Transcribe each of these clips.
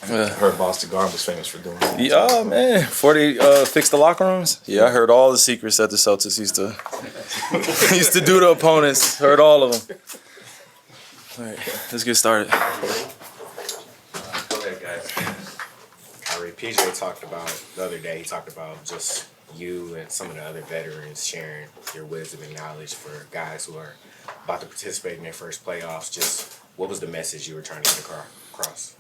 I heard Boston Garden was famous for doing that. Yeah, man. Before they fixed the locker rooms, yeah, I heard all the secrets that the Celtics used to do to opponents. Heard all of them. All right, let's get started. Go ahead, guys. Kyrie, PJ talked about the other day. He talked about just you and some of the other veterans sharing your wisdom and knowledge for guys who are about to participate in their first playoffs. Just what was the message you were trying to get across?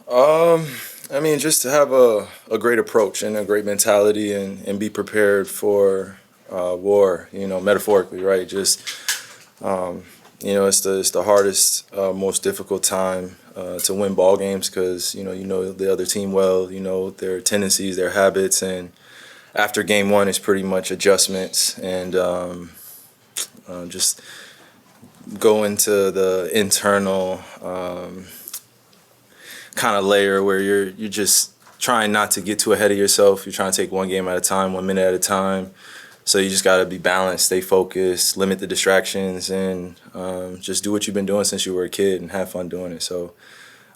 I mean, just to have a great approach and a great mentality and be prepared for war, metaphorically, right? Just, it's the hardest, most difficult time to win ball games because, you know the other team well, you know their tendencies, their habits, and after game one, it's pretty much adjustments and just go into the internal kind of layer where you're just trying not to get too ahead of yourself. You're trying to take one game at a time, 1 minute at a time. So you just got to be balanced, stay focused, limit the distractions, and just do what you've been doing since you were a kid and have fun doing it. So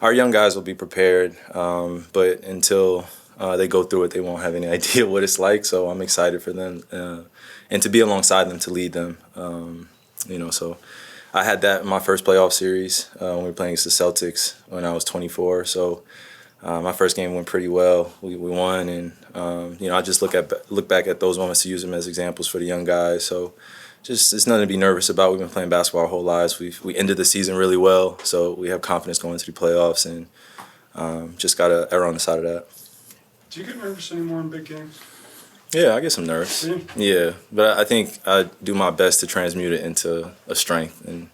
our young guys will be prepared, but until they go through it, they won't have any idea what it's like. So I'm excited for them and to be alongside them, to lead them. So I had that in my first playoff series when we were playing against the Celtics when I was 24. So my first game went pretty well. We won, and I just look back at those moments to use them as examples for the young guys. So just it's nothing to be nervous about. We've been playing basketball our whole lives. We ended the season really well, so we have confidence going into the playoffs, and just got to err on the side of that. Do you get nervous anymore in big games? Yeah, I get some nerves. Yeah, but I think I do my best to transmute it into a strength and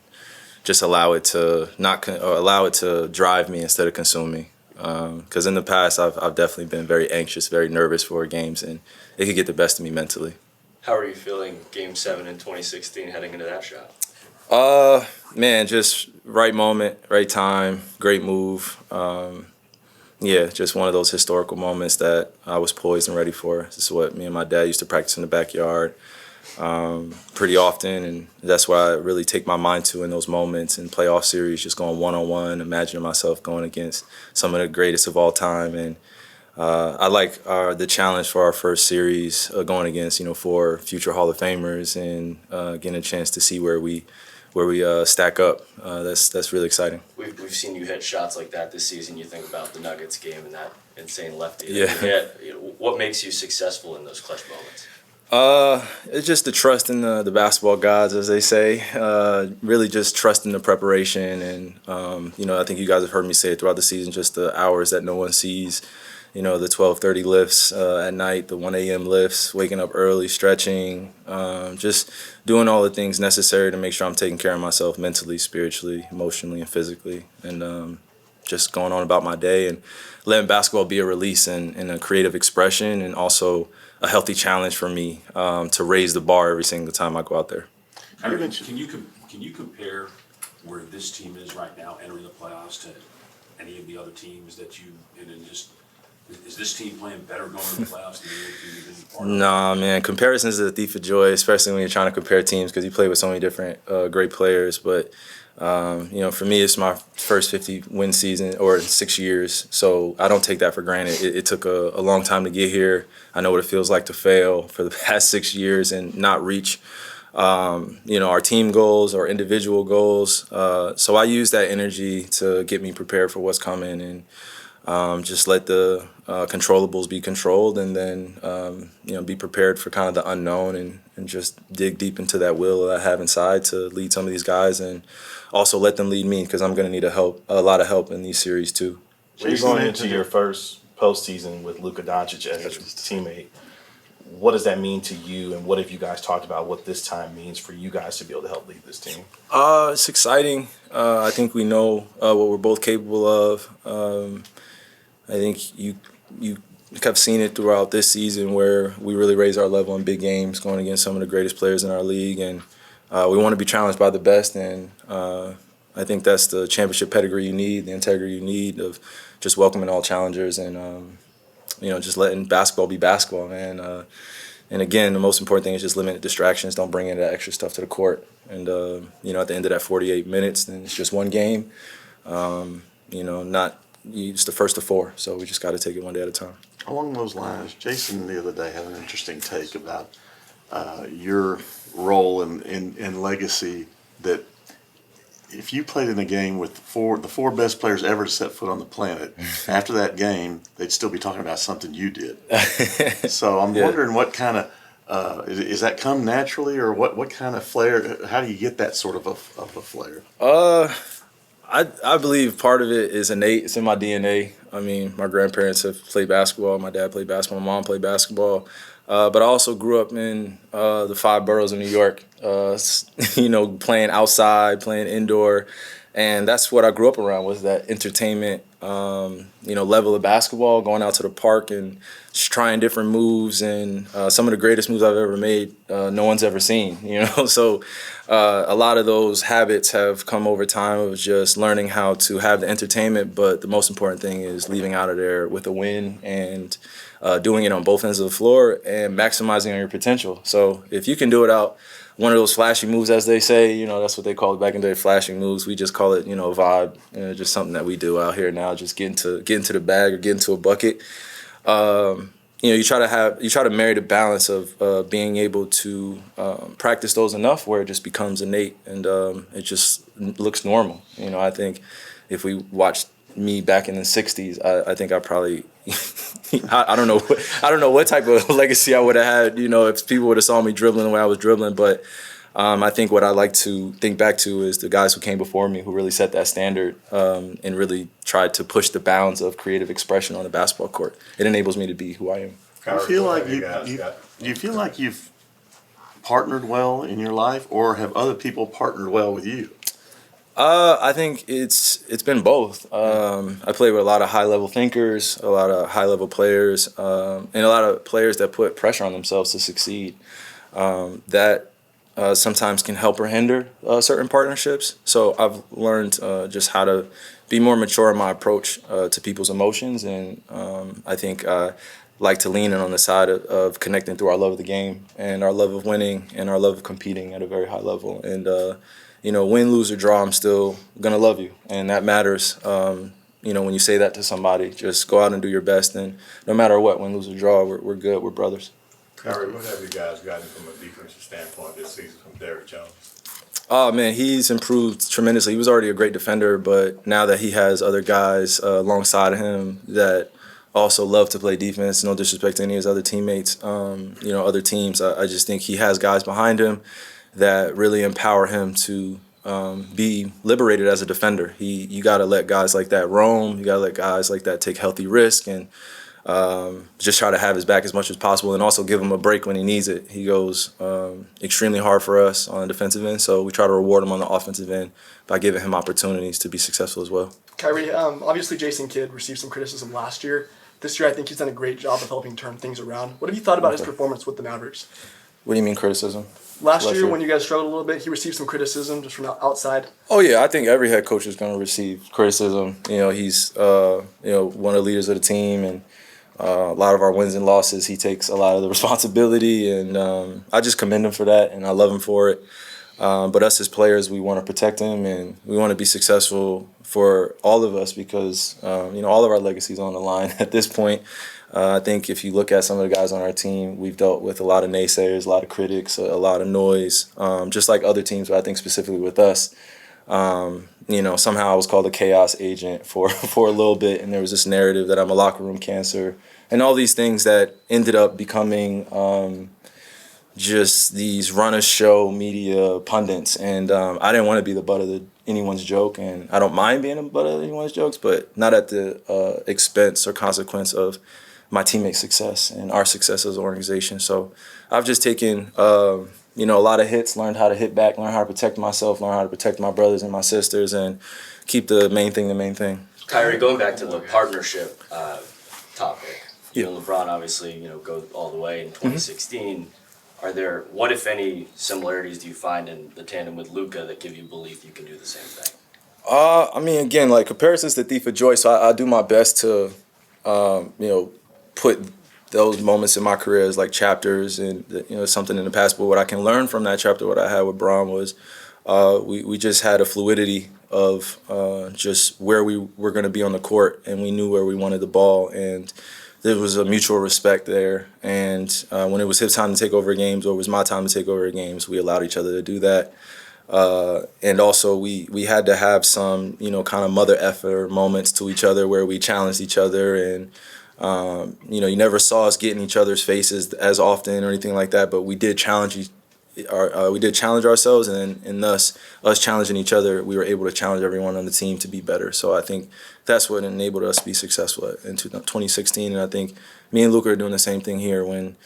just allow it to drive me instead of consume me. Because in the past, I've definitely been very anxious, very nervous for games, and it could get the best of me mentally. How are you feeling Game 7 in 2016 heading into that shot? Man, just right moment, right time, great move. Yeah, just one of those historical moments that I was poised and ready for. This is what me and my dad used to practice in the backyard pretty often, and that's what I really take my mind to in those moments in playoff series, just going one-on-one, imagining myself going against some of the greatest of all time. And I like the challenge for our first series going against, 4 future Hall of Famers and getting a chance to see where we stack up. That's really exciting. We've seen you hit shots like that this season. You think about the Nuggets game and that insane lefty that Yeah. you hit. What makes you successful in those clutch moments? It's just the trust in the basketball gods, as they say. Really just trust in the preparation. And, I think you guys have heard me say it throughout the season, just the hours that no one sees. The 12:30 lifts at night, the 1 a.m. lifts, waking up early, stretching, just doing all the things necessary to make sure I'm taking care of myself mentally, spiritually, emotionally, and physically. And just going on about my day and letting basketball be a release and a creative expression, and also a healthy challenge for me to raise the bar every single time I go out there. Can you compare where this team is right now entering the playoffs to any of the other teams that you and then just is this team playing better going to the playoffs than the other team you've been part of? Nah, man, comparisons is a thief of joy, especially when you're trying to compare teams because you play with so many different great players. But for me, it's my first 50-win season or 6 years, so I don't take that for granted. It took a long time to get here. I know what it feels like to fail for the past 6 years and not reach, our team goals or individual goals. So I use that energy to get me prepared for what's coming and just let the controllables be controlled, and then be prepared for kind of the unknown and just dig deep into that will that I have inside to lead some of these guys, and also let them lead me because I'm going to need a lot of help in these series too. So you're going into your first postseason with Luka Doncic as his teammate. What does that mean to you, and what have you guys talked about what this time means for you guys to be able to help lead this team? It's exciting. I think we know what we're both capable of. I think you have seen it throughout this season where we really raise our level in big games going against some of the greatest players in our league, and we want to be challenged by the best, and I think that's the championship pedigree you need, the integrity you need of just welcoming all challengers and just letting basketball be basketball, man. And again, the most important thing is just limit distractions. Don't bring in that extra stuff to the court. And at the end of that 48 minutes, then it's just one game. Not it's the first of four, so we just got to take it one day at a time. Along those lines, Jason the other day had an interesting take about your role in legacy, that if you played in a game with the four best players ever to set foot on the planet, after that game, they'd still be talking about something you did. So I'm wondering what kind of, is that come naturally, or what kind of flair, how do you get that sort of a flair? I believe part of it is innate. It's in my DNA. I mean, my grandparents have played basketball. My dad played basketball. My mom played basketball. But I also grew up in the five boroughs of New York, playing outside, playing indoor. And that's what I grew up around, was that entertainment, level of basketball, going out to the park and just trying different moves. And some of the greatest moves I've ever made, no one's ever seen, So a lot of those habits have come over time of just learning how to have the entertainment. But the most important thing is leaving out of there with a win and doing it on both ends of the floor and maximizing on your potential. So if you can do it out one of those flashy moves, as they say, that's what they call it back in the day, flashing moves. We just call it, a vibe, just something that we do out here now, just get into the bag or get into a bucket. You try to marry the balance of being able to practice those enough where it just becomes innate and it just looks normal. I think if we watched me back in the '60s, I think I probably I don't know what type of legacy I would have had, if people would have saw me dribbling the way I was dribbling. But I think what I like to think back to is the guys who came before me who really set that standard and really tried to push the bounds of creative expression on the basketball court. It enables me to be who I am. Do you feel like you've partnered well in your life, or have other people partnered well with you? I think it's been both. I play with a lot of high-level thinkers, a lot of high-level players, and a lot of players that put pressure on themselves to succeed. That sometimes can help or hinder certain partnerships. So I've learned just how to be more mature in my approach to people's emotions, and I think I like to lean in on the side of connecting through our love of the game and our love of winning and our love of competing at a very high level. And win, lose, or draw, I'm still gonna love you, and that matters. When you say that to somebody, just go out and do your best, and no matter what, win, lose, or draw, we're good. We're brothers. Kyrie, what have you guys gotten from a defensive standpoint this season from Derrick Jones? Oh man, he's improved tremendously. He was already a great defender, but now that he has other guys alongside of him that also love to play defense, no disrespect to any of his other teammates, other teams, I just think he has guys behind him that really empower him to be liberated as a defender. You got to let guys like that roam. You got to let guys like that take healthy risk and just try to have his back as much as possible, and also give him a break when he needs it. He goes extremely hard for us on the defensive end, so we try to reward him on the offensive end by giving him opportunities to be successful as well. Kyrie, obviously Jason Kidd received some criticism last year. This year I think he's done a great job of helping turn things around. What have you thought about his performance with the Mavericks? What do you mean criticism? Last year, when you guys struggled a little bit, he received some criticism just from outside. Oh yeah, I think every head coach is going to receive criticism. He's one of the leaders of the team, and a lot of our wins and losses, he takes a lot of the responsibility, and I just commend him for that, and I love him for it. But us as players, we want to protect him, and we want to be successful for all of us because all of our legacy is on the line at this point. I think if you look at some of the guys on our team, we've dealt with a lot of naysayers, a lot of critics, a lot of noise, just like other teams, but I think specifically with us. Somehow I was called a chaos agent for a little bit, and there was this narrative that I'm a locker room cancer, and all these things that ended up becoming just these run-a-show media pundits, and I didn't want to be the butt of anyone's joke, and I don't mind being the butt of anyone's jokes, but not at the expense or consequence of my teammates' success and our success as an organization. So I've just taken a lot of hits, learned how to hit back, learned how to protect myself, learned how to protect my brothers and my sisters, and keep the main thing the main thing. Kyrie, going back to the partnership topic, you and LeBron obviously go all the way in 2016. Are there, what if any similarities do you find in the tandem with Luka that give you belief you can do the same thing? Again, like comparison's the thief of joy, so I do my best to put those moments in my career as like chapters and something in the past. But what I can learn from that chapter, what I had with Bron was we just had a fluidity of just where we were going to be on the court, and we knew where we wanted the ball, and there was a mutual respect there. And when it was his time to take over games or it was my time to take over games, we allowed each other to do that. And also we had to have some, kind of mother effer moments to each other where we challenged each other. And, you never saw us get in each other's faces as often or anything like that, but we did challenge ourselves, and thus us challenging each other, we were able to challenge everyone on the team to be better. So I think that's what enabled us to be successful in 2016. And I think me and Luka are doing the same thing here. When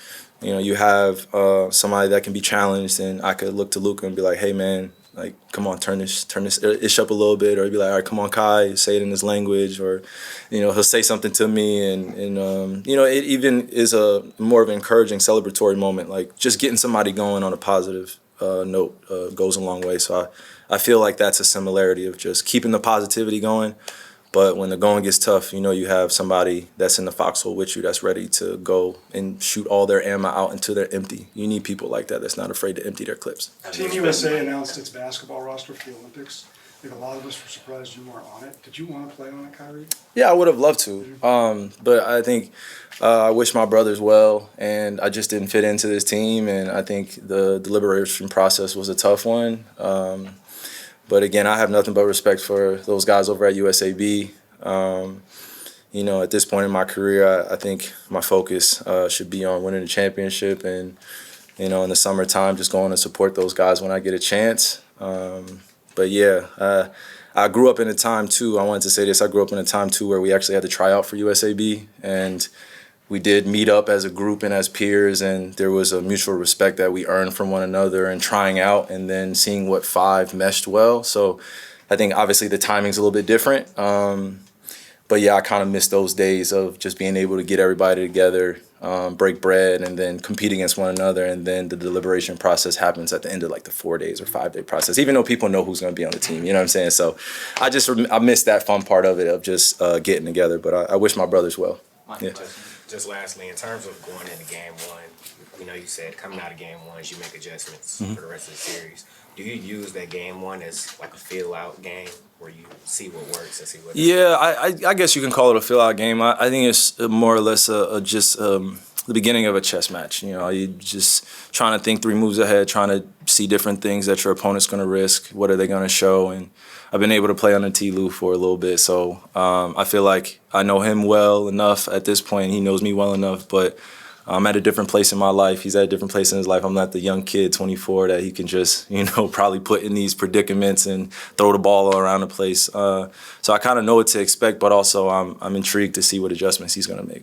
you have somebody that can be challenged, and I could look to Luka and be like, hey man, like, come on, turn this ish up a little bit, or he'd be like, all right, come on, Kai, say it in his language, or he'll say something to me, and it even is a more of an encouraging, celebratory moment. Like, just getting somebody going on a positive note goes a long way. So I feel like that's a similarity of just keeping the positivity going. But when the going gets tough, you have somebody that's in the foxhole with you that's ready to go and shoot all their ammo out until they're empty. You need people like that that's not afraid to empty their clips. Team USA announced its basketball roster for the Olympics. I think a lot of us were surprised you weren't on it. Did you want to play on it, Kyrie? Yeah, I would have loved to. But I think I wish my brothers well, and I just didn't fit into this team. And I think the deliberation process was a tough one. But again, I have nothing but respect for those guys over at USAB. At this point in my career, I think my focus should be on winning the championship, and in the summertime, just going to support those guys when I get a chance. But yeah, I grew up in a time too. I wanted to say this. I grew up in a time too where we actually had to try out for USAB, and we did meet up as a group and as peers, and there was a mutual respect that we earned from one another and trying out and then seeing what five meshed well. So I think obviously the timing's a little bit different. But yeah, I kind of miss those days of just being able to get everybody together, break bread, and then compete against one another. And then the deliberation process happens at the end of like the 4 days or 5 day process, even though people know who's going to be on the team. You know what I'm saying? So I miss that fun part of it, of just getting together. But I wish my brothers well. Yeah. Just lastly, in terms of going into game one, you said coming out of game one, you make adjustments for the rest of the series. Do you use that game one as like a feel-out game where you see what works and see what doesn't? Yeah, I guess you can call it a fill-out game. I think it's more or less just the beginning of a chess match. You just trying to think 3 moves ahead, trying to see different things that your opponent's going to risk. What are they going to show? And I've been able to play under T-Lou for a little bit, so I feel like I know him well enough at this point. He knows me well enough, but I'm at a different place in my life. He's at a different place in his life. I'm not the young kid, 24, that he can just, probably put in these predicaments and throw the ball around the place. So I kind of know what to expect, but also I'm intrigued to see what adjustments he's going to make.